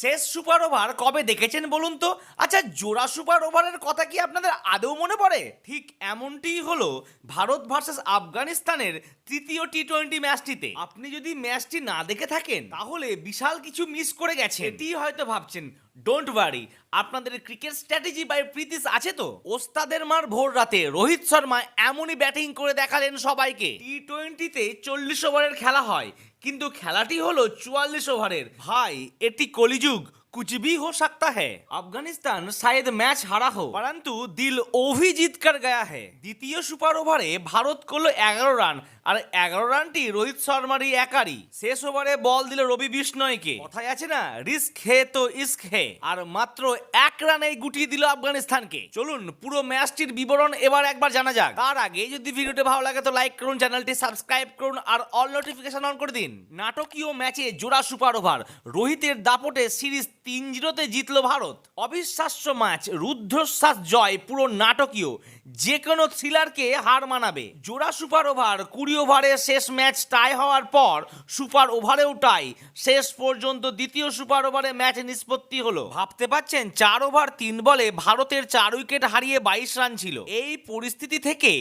শেষ super over কবে দেখেছেন বলুন তো? আচ্ছা, জোড়া সুপার ওভারের কথা কি আপনাদের আদৌ মনে পড়ে? ঠিক এমনটিই হলো ভারত ভার্সেস আফগানিস্তানের তৃতীয় টি-20 ম্যাচটিতে। আপনি যদি ম্যাচটি না দেখে থাকেন তাহলে বিশাল কিছু মিস করে গেছেন। এটি হয়তো ভাবছেন, ডোন্ট ওয়ারি, আপনাদের ক্রিকেট স্ট্র্যাটেজি বাই প্রীতিশ আছে তো। ওস্তাদের মার ভোর রাতে রোহিত শর্মা এমনই ব্যাটিং করে দেখালেন সবাইকে। টি-20তে 40 ওভারের খেলা হয়, কিন্তু খেলাটি হলো 44 ওভারের। ভাই, এটি কলিযুগ, कुछ भी हो सकता है। আফগানিস্তান শায়দ ম্যাচ হারা हो, परंतु दिल ও भी जीत कर गया है। দ্বিতীয় সুপার ওভারে ভারত করলো 11 রান, আর 11 রানটি রোহিত শর্মারই একারই। শেষ ওভারে বল দিল রবি বিষ্ণয়কে। কথায় আছে না, রিস্ক হে তো ইস্ক হে, আর মাত্র 1 রানেই গুটিয়ে দিল আফগানিস্তানকে। চলুন পুরো ম্যাচটির বিবরণ এবার একবার জানা যাক। তার আগে যদি ভিডিওটি ভালো লাগে তো লাইক করুন, চ্যানেলটি সাবস্ক্রাইব করুন আর অল নোটিফিকেশন অন করে দিন। নাটকীয় ম্যাচে জোড়া সুপার ওভার, রোহিতের দাপটে সিরিজ 3-0 জিতল ভারত। অবিশ্বাস্য ম্যাচ, রুদ্ধশ্বাস জয়, পুরো নাটকীয়, যে কোনো থ্রিলারকে হার মানাবে। জোড়া সুপার ওভার, 20 ওভারে শেষ ম্যাচ টাই হওয়ার পর সুপার ওভারেও টাই। শেষ পর্যন্ত দ্বিতীয় সুপার ওভারে ম্যাচ নিষ্পত্তি হলো। ভাবতে পারছেন, 4 ওভার 3 বলে ভারতের 4 উইকেট হারিয়ে 22 রান ছিল। এই পরিস্থিতি থেকে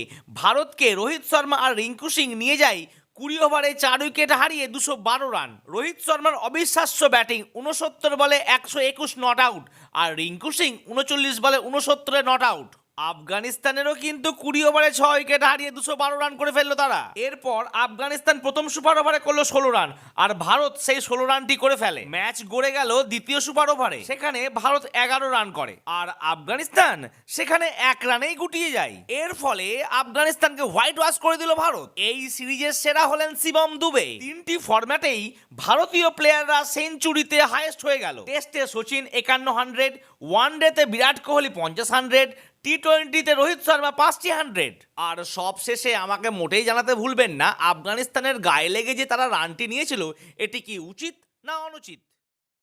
ভারতকে রোহিত শর্মা আর রিঙ্কু সিং নিয়ে যায় 20 ওভারে 4 উইকেট হারিয়ে 212 রান। রোহিত শর্মার অবিশ্বাস্য ব্যাটিং, 69 বলে 121 নট আউট, আর রিঙ্কু সিং 39 বলে 69 নট আউট। আফগানিস্তানেরও কিন্তু 20 ওভারে 6 উইকেট হারিয়ে 212 রান করে ফেললো তারা। এরপর আফগানিস্তান প্রথম সুপার ওভারে করলো 16 রান, আর ভারত সেই 16 রানটি করে ফেলে। ম্যাচ গড়ে গেল দ্বিতীয় সুপার ওভারে, সেখানে ভারত 11 রান করে, আর আফগানিস্তান সেখানে 1 রানেই গুটিয়ে যায়। এর ফলে আফগানিস্তানকে হোয়াইট ওয়াশ করে দিল ভারত। এই সিরিজের সেরা হলেন শিবম দুবে। 3টি ফরম্যাটেই ভারতীয় প্লেয়াররা সেঞ্চুরিতে হাইয়েস্ট হয়ে গেল। টেস্টে সচিন 51 ওয়ানডেতে বিরাট কোহলি 50 টি-20তে রোহিত শর্মা 5টি 100। আর সব শেষে আমাকে মোটেই জানাতে ভুলবেন না, আফগানিস্তানের গায়ে লেগে যে তারা রানটি নিয়েছিল, এটি কি উচিত না অনুচিত?